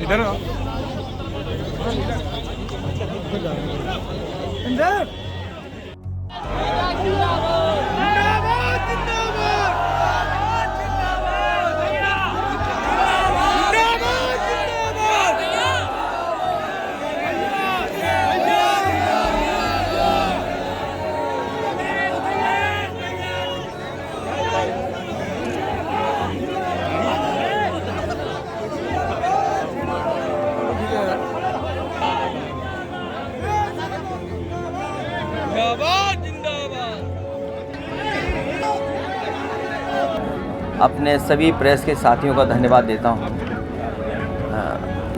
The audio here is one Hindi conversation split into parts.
इधर आओ। अंदर अपने सभी प्रेस के साथियों का धन्यवाद देता हूँ।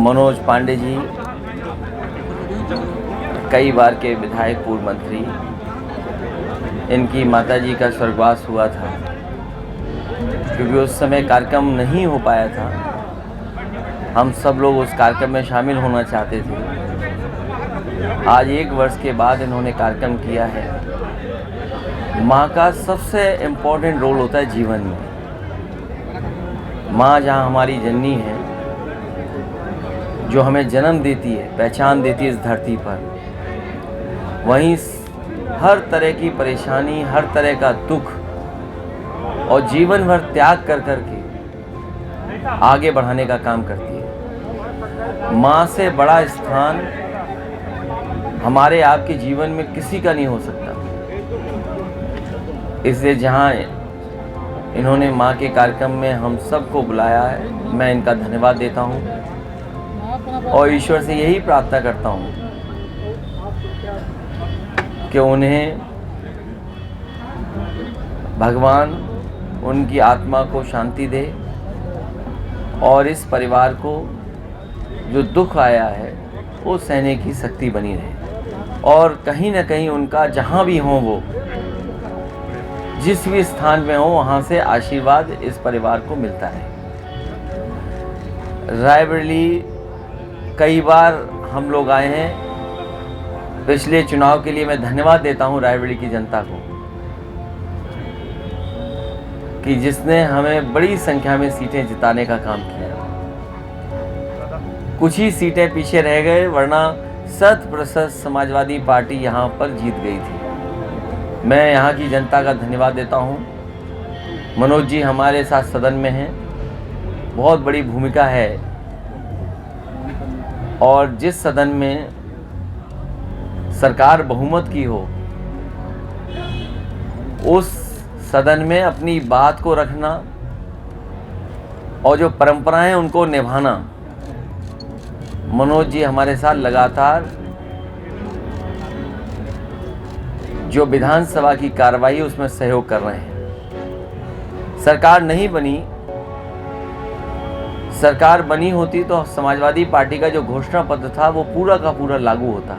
मनोज पांडे जी कई बार के विधायक, पूर्व मंत्री, इनकी माताजी का स्वर्गवास हुआ था क्योंकि उस समय कार्यक्रम नहीं हो पाया था। हम सब लोग उस कार्यक्रम में शामिल होना चाहते थे। आज 1 वर्ष के बाद इन्होंने कार्यक्रम किया है। माँ का सबसे इम्पोर्टेंट रोल होता है जीवन में। माँ जहाँ हमारी जननी है, जो हमें जन्म देती है, पहचान देती है इस धरती पर, वहीं हर तरह की परेशानी, हर तरह का दुख और जीवन भर त्याग कर कर के आगे बढ़ाने का काम करती है। माँ से बड़ा स्थान हमारे आपके जीवन में किसी का नहीं हो सकता। इसलिए जहाँ इन्होंने माँ के कार्यक्रम में हम सबको बुलाया है, मैं इनका धन्यवाद देता हूँ और ईश्वर से यही प्रार्थना करता हूँ कि उन्हें भगवान उनकी आत्मा को शांति दे और इस परिवार को जो दुख आया है वो सहने की शक्ति बनी रहे और कहीं ना कहीं उनका जहाँ भी हों, वो जिस भी स्थान में हो, वहाँ से आशीर्वाद इस परिवार को मिलता है। रायबरेली कई बार हम लोग आए हैं। पिछले चुनाव के लिए मैं धन्यवाद देता हूँ रायबरेली की जनता को कि जिसने हमें बड़ी संख्या में सीटें जिताने का काम किया। कुछ ही सीटें पीछे रह गए, वरना 100% समाजवादी पार्टी यहाँ पर जीत गई थी। मैं यहाँ की जनता का धन्यवाद देता हूँ। मनोज जी हमारे साथ सदन में हैं, बहुत बड़ी भूमिका है और जिस सदन में सरकार बहुमत की हो, उस सदन में अपनी बात को रखना और जो परंपराएं हैं उनको निभाना, मनोज जी हमारे साथ लगातार जो विधानसभा की कार्रवाई उसमें सहयोग कर रहे हैं। सरकार नहीं बनी, सरकार बनी होती तो समाजवादी पार्टी का जो घोषणा पत्र था वो पूरा का पूरा लागू होता।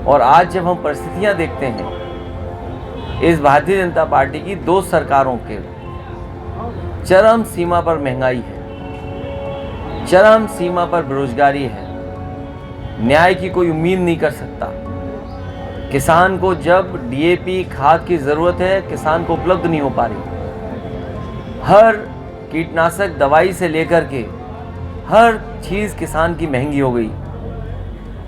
और आज जब हम परिस्थितियां देखते हैं, इस भारतीय जनता पार्टी की 2 सरकारों के चरम सीमा पर महंगाई है, चरम सीमा पर बेरोजगारी है, न्याय की कोई उम्मीद नहीं कर सकता। किसान को जब डीएपी खाद की ज़रूरत है, किसान को उपलब्ध नहीं हो पा रही। हर कीटनाशक दवाई से लेकर के हर चीज़ किसान की महंगी हो गई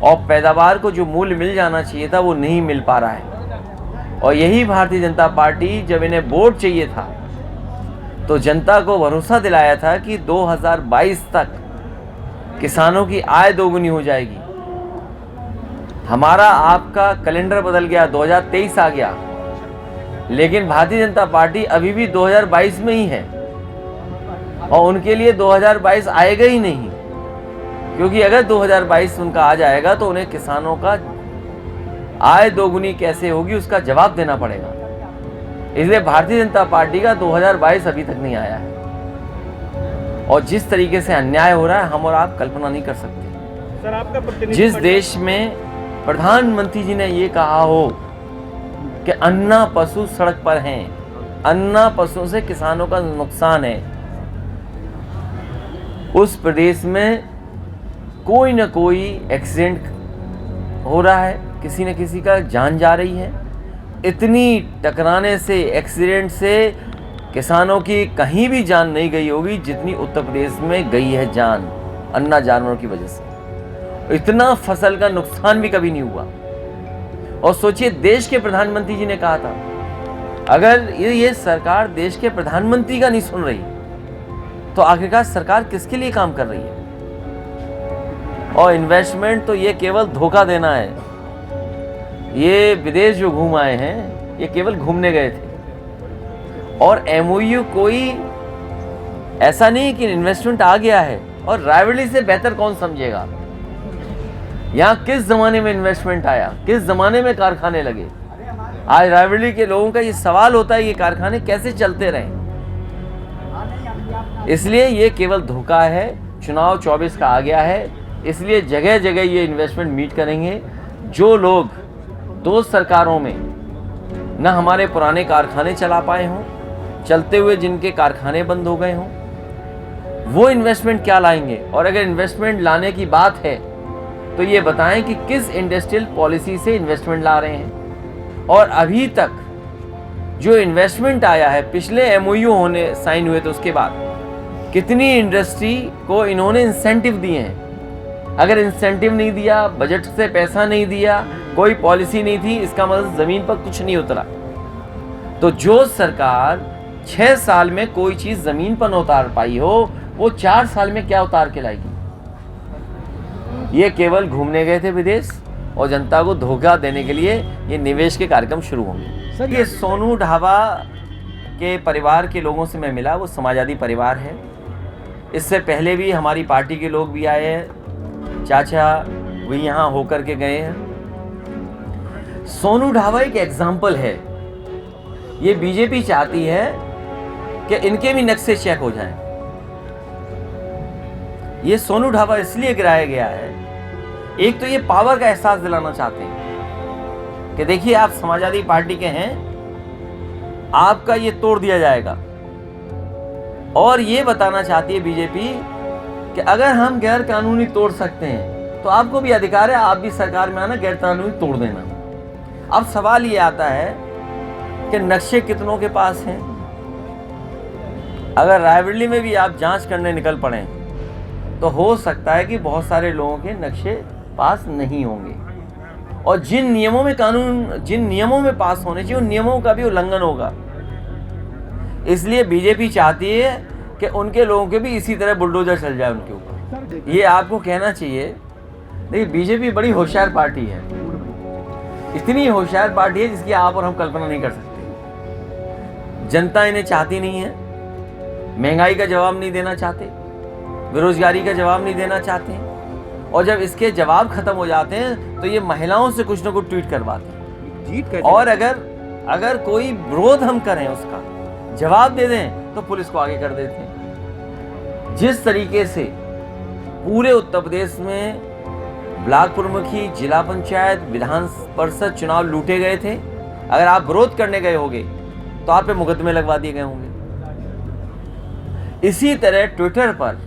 और पैदावार को जो मूल्य मिल जाना चाहिए था वो नहीं मिल पा रहा है। और यही भारतीय जनता पार्टी जब इन्हें वोट चाहिए था तो जनता को भरोसा दिलाया था कि 2022 तक किसानों की आय दोगुनी हो जाएगी। हमारा आपका कैलेंडर बदल गया, 2023 आ गया, लेकिन भारतीय जनता पार्टी अभी भी 2022 में ही है और उनके लिए 2022 आएगा ही नहीं, क्योंकि अगर 2022 उनका आ जाएगा तो उन्हें किसानों का आय दोगुनी कैसे होगी उसका जवाब देना पड़ेगा। इसलिए भारतीय जनता पार्टी का 2022 अभी तक नहीं आया है और जिस तरीके से अन्याय हो रहा है हम और आप कल्पना नहीं कर सकते। सर, आपका जिस देश में प्रधानमंत्री जी ने ये कहा हो कि अन्ना पशु सड़क पर हैं, अन्ना पशुओं से किसानों का नुकसान है, उस प्रदेश में कोई न कोई एक्सीडेंट हो रहा है, किसी न किसी का जान जा रही है, इतनी टकराने से, एक्सीडेंट से किसानों की कहीं भी जान नहीं गई होगी जितनी उत्तर प्रदेश में गई है जान अन्ना जानवरों की वजह से। इतना फसल का नुकसान भी कभी नहीं हुआ। और सोचिए, देश के प्रधानमंत्री जी ने कहा था, अगर ये सरकार देश के प्रधानमंत्री का नहीं सुन रही तो आखिरकार सरकार किसके लिए काम कर रही है? और इन्वेस्टमेंट तो ये केवल धोखा देना है। ये विदेश जो घूम आए हैं, ये केवल घूमने गए थे। और एमओयू कोई ऐसा नहीं कि इन्वेस्टमेंट आ गया है, और रायबरेली से बेहतर कौन समझेगा? यहाँ किस जमाने में इन्वेस्टमेंट आया, किस जमाने में कारखाने लगे? आज रायबरेली के लोगों का ये सवाल होता है, ये कारखाने कैसे चलते रहे? इसलिए ये केवल धोखा है। चुनाव 24 का आ गया है, इसलिए जगह जगह ये इन्वेस्टमेंट मीट करेंगे। जो लोग 2 सरकारों में न हमारे पुराने कारखाने चला पाए हों, चलते हुए जिनके कारखाने बंद हो गए हों, वो इन्वेस्टमेंट क्या लाएंगे? और अगर इन्वेस्टमेंट लाने की बात है तो ये बताएं कि किस इंडस्ट्रियल पॉलिसी से इन्वेस्टमेंट ला रहे हैं। और अभी तक जो इन्वेस्टमेंट आया है, पिछले एमओयू होने साइन हुए तो उसके बाद कितनी इंडस्ट्री को इन्होंने इंसेंटिव दिए हैं? अगर इंसेंटिव नहीं दिया, बजट से पैसा नहीं दिया, कोई पॉलिसी नहीं थी, इसका मतलब जमीन पर कुछ नहीं उतरा। तो जो सरकार 6 साल में कोई चीज जमीन पर न उतार पाई हो, वो 4 साल में क्या उतार के लाएगी? ये केवल घूमने गए थे विदेश, और जनता को धोखा देने के लिए ये निवेश के कार्यक्रम शुरू होंगे। सर, ये सोनू ढाबा के परिवार के लोगों से मैं मिला, वो समाजवादी परिवार है। इससे पहले भी हमारी पार्टी के लोग भी आए हैं, चाचा भी यहाँ होकर के गए हैं। सोनू ढाबा एक एग्जाम्पल है। ये बीजेपी चाहती है कि इनके भी नक्शे चेक हो जाएं। ये सोनू ढाबा इसलिए गिराया गया है, एक तो ये पावर का एहसास दिलाना चाहते हैं कि देखिए आप समाजवादी पार्टी के हैं, आपका ये तोड़ दिया जाएगा। और ये बताना चाहती है बीजेपी कि अगर हम गैर कानूनी तोड़ सकते हैं तो आपको भी अधिकार है, आप भी सरकार में आना, गैर कानूनी तोड़ देना। अब सवाल ये आता है कि नक्शे कितनों के पास हैं? अगर रायबरेली में भी आप जांच करने निकल पड़े तो हो सकता है कि बहुत सारे लोगों के नक्शे पास नहीं होंगे, और जिन नियमों में पास होने चाहिए उन नियमों का भी उल्लंघन होगा। इसलिए बीजेपी चाहती है कि उनके लोगों के भी इसी तरह बुलडोजर चल जाए उनके ऊपर। ये आपको कहना चाहिए। देखिए, बीजेपी बड़ी होशियार पार्टी है, इतनी होशियार पार्टी है जिसकी आप और हम कल्पना नहीं कर सकते। जनता इन्हें चाहती नहीं है, महंगाई का जवाब नहीं देना चाहते, बेरोजगारी का जवाब नहीं देना चाहते हैं, और जब इसके जवाब खत्म हो जाते हैं तो ये महिलाओं से कुछ ना कुछ ट्वीट करवाते हैं। और अगर कोई विरोध हम करें, उसका जवाब दे दें तो पुलिस को आगे कर देते हैं। जिस तरीके से पूरे उत्तर प्रदेश में ब्लॉक प्रमुखी, जिला पंचायत, विधान परिषद चुनाव लूटे गए थे, अगर आप विरोध करने गए होंगे तो आप पे मुकदमे लगवा दिए गए होंगे। इसी तरह ट्विटर पर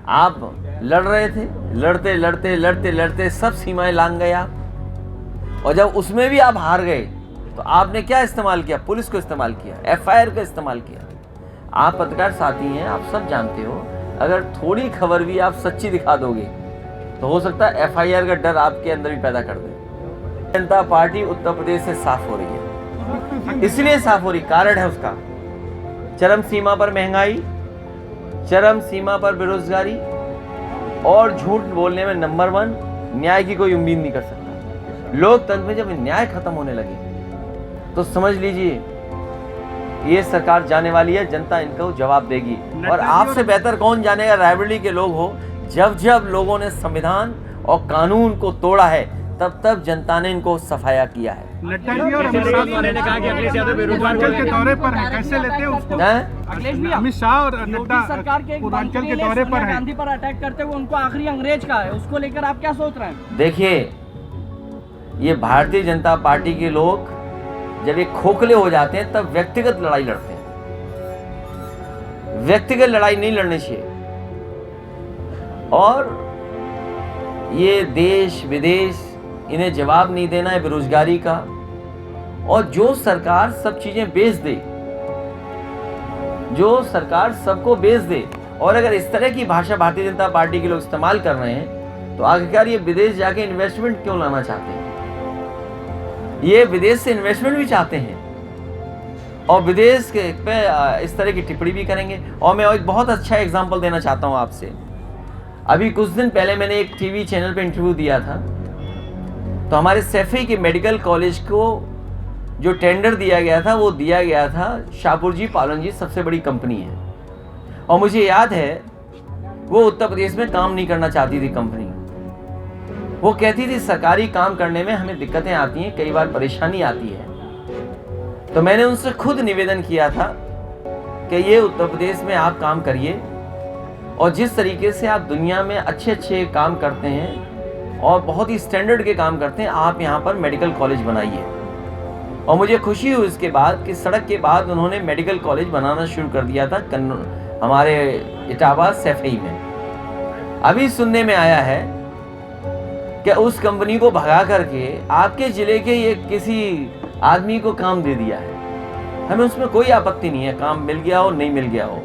आप लड़ रहे थे, लड़ते लड़ते लड़ते लड़ते सब सीमाएं लांघ गए आप, और जब उसमें भी आप हार गए तो आपने क्या इस्तेमाल किया? पुलिस को इस्तेमाल किया, एफआईआर का इस्तेमाल किया। आप पत्रकार साथी हैं, आप सब जानते हो, अगर थोड़ी खबर भी आप सच्ची दिखा दोगे तो हो सकता है एफआईआर का डर आपके अंदर भी पैदा कर दे। जनता पार्टी उत्तर प्रदेश से साफ हो रही है, इसलिए साफ हो रही, कारण है उसका चरम सीमा पर महंगाई, चरम सीमा पर बेरोजगारी, और झूठ बोलने में नंबर 1, न्याय की कोई उम्मीद नहीं कर सकता। लोकतंत्र में जब न्याय खत्म होने लगे तो समझ लीजिए ये सरकार जाने वाली है, जनता इनको जवाब देगी। और आपसे बेहतर कौन जानेगा, रायबरेली के लोग हो, जब लोगों ने संविधान और कानून को तोड़ा है तब जनता ने इनको सफाया किया है। नड्डा जी और अमित शाह ने कहा कि अखिलेश यादव पूर्वांचल के दौरे पर है, कैसे लेते हैं उसको? अमित शाह और नड्डा सरकार के पूर्वांचल के दौरे पर है, गांधी पर अटैक करते हुए उनको आखिरी अंग्रेज का है, उसको लेकर आप क्या सोच रहे हैं? देखिए, ये भारतीय जनता पार्टी के लोग जब ये खोखले हो जाते हैं तब व्यक्तिगत लड़ाई लड़ते हैं। व्यक्तिगत लड़ाई नहीं लड़नी चाहिए। और ये देश विदेश इन्हें जवाब नहीं देना है बेरोजगारी का, और जो सरकार सब चीजें बेच दे, जो सरकार सबको बेच दे, और अगर इस तरह की भाषा भारतीय जनता पार्टी के लोग इस्तेमाल कर रहे हैं तो आखिरकार ये विदेश जाके इन्वेस्टमेंट क्यों लाना चाहते हैं? ये विदेश से इन्वेस्टमेंट भी चाहते हैं और विदेश के पे इस तरह की टिप्पणी भी करेंगे। और मैं एक बहुत अच्छा एग्जांपल देना चाहता हूं आपसे। अभी कुछ दिन पहले मैंने एक टीवी चैनल पे इंटरव्यू दिया था, तो हमारे सैफई के मेडिकल कॉलेज को जो टेंडर दिया गया था वो दिया गया था शाहपुरजी पालनजी, सबसे बड़ी कंपनी है। और मुझे याद है वो उत्तर प्रदेश में काम नहीं करना चाहती थी कंपनी। वो कहती थी सरकारी काम करने में हमें दिक्कतें आती हैं, कई बार परेशानी आती है। तो मैंने उनसे खुद निवेदन किया था कि ये उत्तर प्रदेश में आप काम करिए और जिस तरीके से आप दुनिया में अच्छे अच्छे काम करते हैं और बहुत ही स्टैंडर्ड के काम करते हैं, आप यहाँ पर मेडिकल कॉलेज बनाइए। और मुझे खुशी हुई इसके बाद कि सड़क के बाद उन्होंने मेडिकल कॉलेज बनाना शुरू कर दिया था हमारे इटावा सैफई में। अभी सुनने में आया है कि उस कंपनी को भगा करके आपके जिले के ये किसी आदमी को काम दे दिया है। हमें उसमें कोई आपत्ति नहीं है, काम मिल गया हो नहीं मिल गया हो।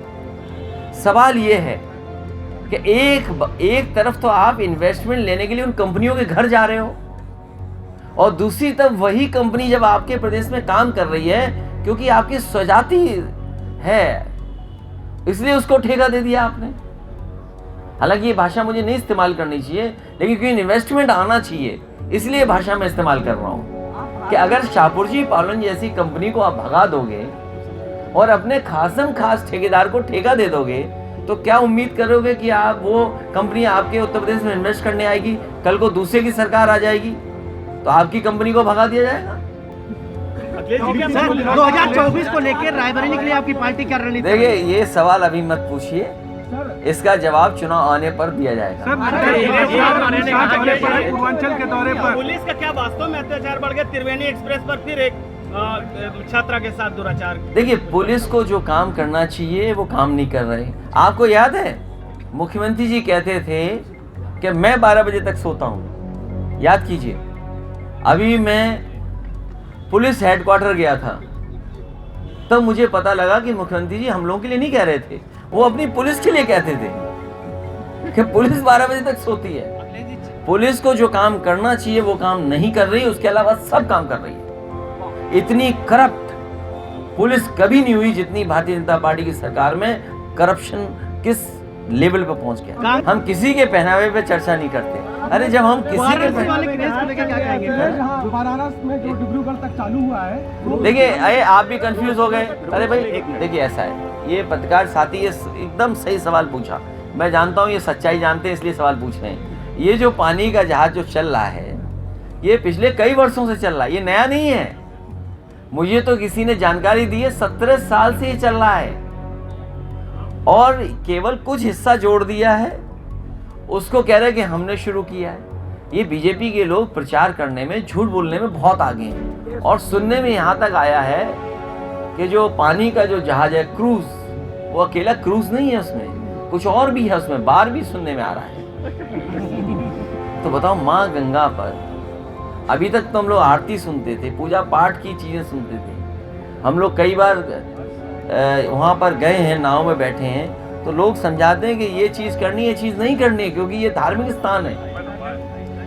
सवाल ये है कि एक तरफ तो आप इन्वेस्टमेंट लेने के लिए उन कंपनियों के घर जा रहे हो और दूसरी तरफ वही कंपनी जब आपके प्रदेश में काम कर रही है क्योंकि आपकी स्वजाति है इसलिए उसको ठेका दे दिया आपने। हालांकि ये भाषा मुझे नहीं इस्तेमाल करनी चाहिए, लेकिन क्योंकि इन्वेस्टमेंट आना चाहिए इसलिए भाषा में इस्तेमाल कर रहा हूं कि अगर शाहपुरजी पालन जैसी कंपनी को आप भगा दोगे और अपने खासम खास ठेकेदार को ठेका दे दोगे तो क्या उम्मीद करोगे कि आप वो कंपनी आपके उत्तर प्रदेश में इन्वेस्ट करने आएगी? कल को दूसरे की सरकार आ जाएगी तो आपकी कंपनी को भगा दिया जाएगा। 2024 को लेकर रायबरेली के लिए आपकी पार्टी क्या रणनीति? देखिए ये सवाल अभी मत पूछिए, इसका जवाब चुनाव आने पर दिया जाएगा। पूर्वांचल के दौरे पर पुलिस का क्या वास्तव में अत्याचार बढ़ गया? त्रिवेणी एक्सप्रेस पर फिर एक छात्रा के साथ दुराचार। देखिए पुलिस को जो काम करना चाहिए वो काम नहीं कर रहे। आपको याद है मुख्यमंत्री जी कहते थे कि मैं 12 बजे तक सोता हूँ। याद कीजिए, अभी मैं पुलिस हेडक्वार्टर गया था तब मुझे पता लगा कि मुख्यमंत्री जी हम लोगों के लिए नहीं कह रहे थे, वो अपनी पुलिस के लिए कहते थे कि पुलिस 12 बजे तक सोती है। पुलिस को जो काम करना चाहिए वो काम नहीं कर रही, उसके अलावा सब काम कर रही है। इतनी करप्ट पुलिस कभी नहीं हुई जितनी भारतीय जनता पार्टी की सरकार में करप्शन किस लेवल पे पहुंच गया। हम किसी के पहनावे पे चर्चा नहीं करते। अरे जब हम किसी के में जो डिब्रूगढ़ तक चालू हुआ है, देखिए अरे आप भी कंफ्यूज हो गए। अरे भाई देखिए ऐसा है, ये पत्रकार साथी ये एकदम सही सवाल पूछा। मैं जानता हूँ ये सच्चाई जानते हैं इसलिए सवाल पूछ रहे हैं। ये जो पानी का जहाज जो चल रहा है ये पिछले कई वर्षों से चल रहा है, ये नया नहीं है। मुझे तो किसी ने जानकारी दी है 17 साल से ये चल रहा है और केवल कुछ हिस्सा जोड़ दिया है, उसको कह रहे हैं कि हमने शुरू किया है। ये बीजेपी के लोग प्रचार करने में, झूठ बोलने में बहुत आगे हैं। और सुनने में यहाँ तक आया है कि जो पानी का जो जहाज है क्रूज, वो अकेला क्रूज नहीं है, उसमें कुछ और भी है, उसमें बार भी सुनने में आ रहा है। तो बताओ माँ गंगा पर अभी तक तो हम लोग आरती सुनते थे, पूजा पाठ की चीजें सुनते थे। हम लोग कई बार वहाँ पर गए हैं, नाव में बैठे हैं, तो लोग समझाते हैं कि ये चीज़ करनी है, ये चीज़ नहीं करनी है क्योंकि ये धार्मिक स्थान है।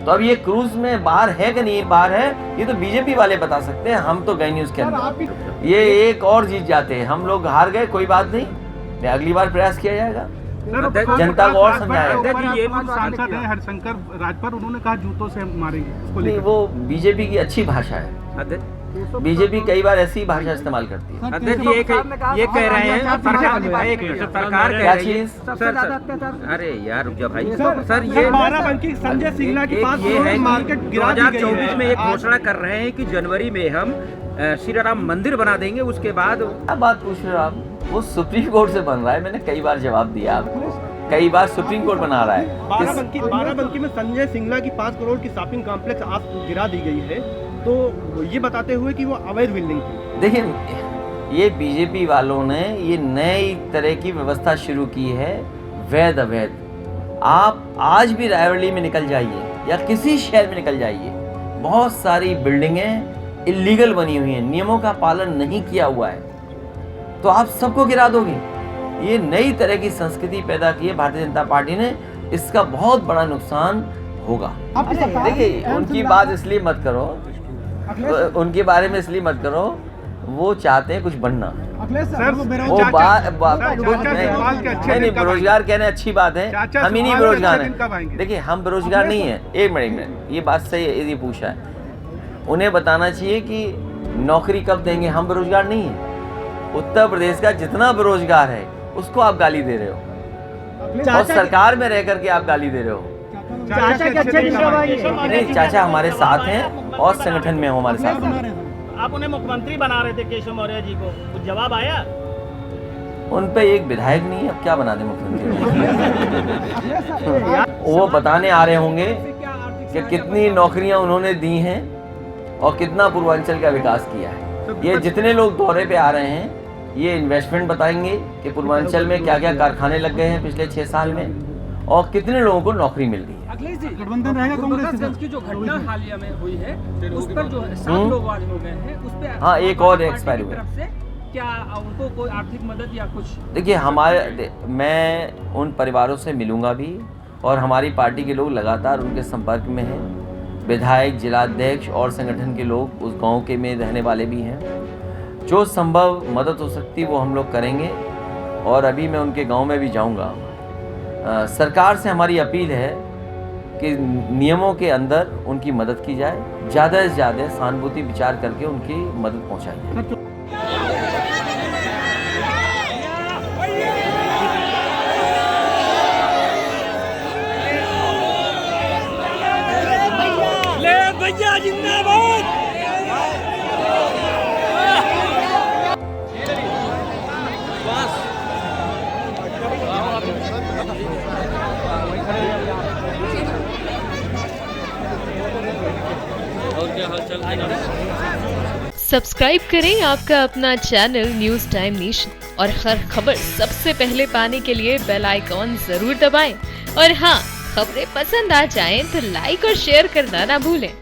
तो अब ये क्रूज में बार है कि नहीं बार है ये तो बीजेपी वाले बता सकते हैं, हम तो गए नहीं उसके अंदर। ये एक और जीत जाते हैं, हम लोग हार गए, कोई बात नहीं, अगली बार प्रयास किया जाएगा, जनता को और समझाया। ये सांसद है हरिशंकर राजभर, उन्होंने कहा जूतों से मारेंगे। नहीं वो बीजेपी की अच्छी भाषा है। बीजेपी कई बार ऐसी भाषा इस्तेमाल करती है। अध्यक्ष जी ये कह रहे हैं सरकार क्या चीज? अरे यार रुक जा भाई सर, ये बाराबंकी संजय सिंगला के पास ये है मार्केट कि गिरा दी गई 2024 में है। एक घोषणा कर रहे हैं कि जनवरी में हम श्री राम मंदिर बना देंगे, उसके बाद क्या बात पूछ रहे हो आप? वो सुप्रीम कोर्ट से बन रहा है, मैंने कई बार जवाब दिया आपको, कई बार सुप्रीम कोर्ट बना रहा है। बाराबंकी में संजय सिंगला की 5 करोड़ की शॉपिंग कॉम्प्लेक्स आज गिरा दी गई है, तो ये बताते हुए कि वो अवैध बिल्डिंग थी। देखिए ये बीजेपी वालों ने ये नई तरह की व्यवस्था शुरू की है, वैध अवैध। आप आज भी रायबरेली में निकल जाइए या किसी शहर में निकल जाइए, बहुत सारी बिल्डिंगें इलीगल बनी हुई हैं, नियमों का पालन नहीं किया हुआ है, तो आप सबको गिरा दोगे। ये नई तरह की संस्कृति पैदा की है भारतीय जनता पार्टी ने, इसका बहुत बड़ा नुकसान होगा। देखिए, उनकी बात इसलिए मत करो, उनके बारे में इसलिए मत करो, वो चाहते हैं कुछ बनना। वो नहीं, बेरोजगार कहने अच्छी बात है, हम ही नहीं बेरोजगार हैं। देखिए, हम बेरोजगार नहीं है। एक मिनट, ये बात सही है, ये पूछा है, उन्हें बताना चाहिए कि नौकरी कब देंगे। हम बेरोजगार नहीं है। उत्तर प्रदेश का जितना बेरोजगार है उसको आप गाली दे रहे हो, और सरकार में रह करके आप गाली दे रहे हो। नहीं, चाचा हमारे साथ हैं और संगठन में हमारे साथ हैं। आप उन्हें मुख्यमंत्री बना रहे थे केशव मौर्य जी को, कुछ जवाब आया? उन पे एक विधायक नहीं है, अब क्या बना दे मुख्यमंत्री। वो बताने आ रहे होंगे कि कितनी नौकरियां उन्होंने दी हैं और कितना पूर्वांचल का विकास किया है। ये जितने लोग दौरे पे आ रहे हैं, ये इन्वेस्टमेंट बताएंगे कि पूर्वांचल में क्या क्या कारखाने लग गए हैं पिछले 6 साल में, और कितने लोगों को नौकरी मिल गई है। अखिलेश जी, गोपालगंज की जो घटना हालिया में हुई है, उस पर जो 7 लोग आज हो गए हैं, उस पे हाँ, एक और एक्सपायर हुए। क्या उनको कोई आर्थिक मदद या कुछ? देखिए, मैं उन परिवारों से मिलूंगा भी, और हमारी पार्टी के लोग लगातार उनके संपर्क में हैं। विधायक, जिलाध्यक्ष और संगठन के लोग उस गांव के में रहने वाले भी हैं। जो संभव मदद हो सकती वो हम लोग करेंगे, और अभी मैं उनके गांव में भी जाऊंगा। सरकार से हमारी अपील है कि नियमों के अंदर उनकी मदद की जाए, ज़्यादा से ज़्यादा सहानुभूति विचार करके उनकी मदद पहुंचाई। भैया जिंदाबाद। सब्सक्राइब करें आपका अपना चैनल न्यूज़ टाइम नेशन, और हर खबर सबसे पहले पाने के लिए बेल आइकॉन जरूर दबाएं। और हाँ, खबरें पसंद आ जाएं तो लाइक और शेयर करना ना भूलें।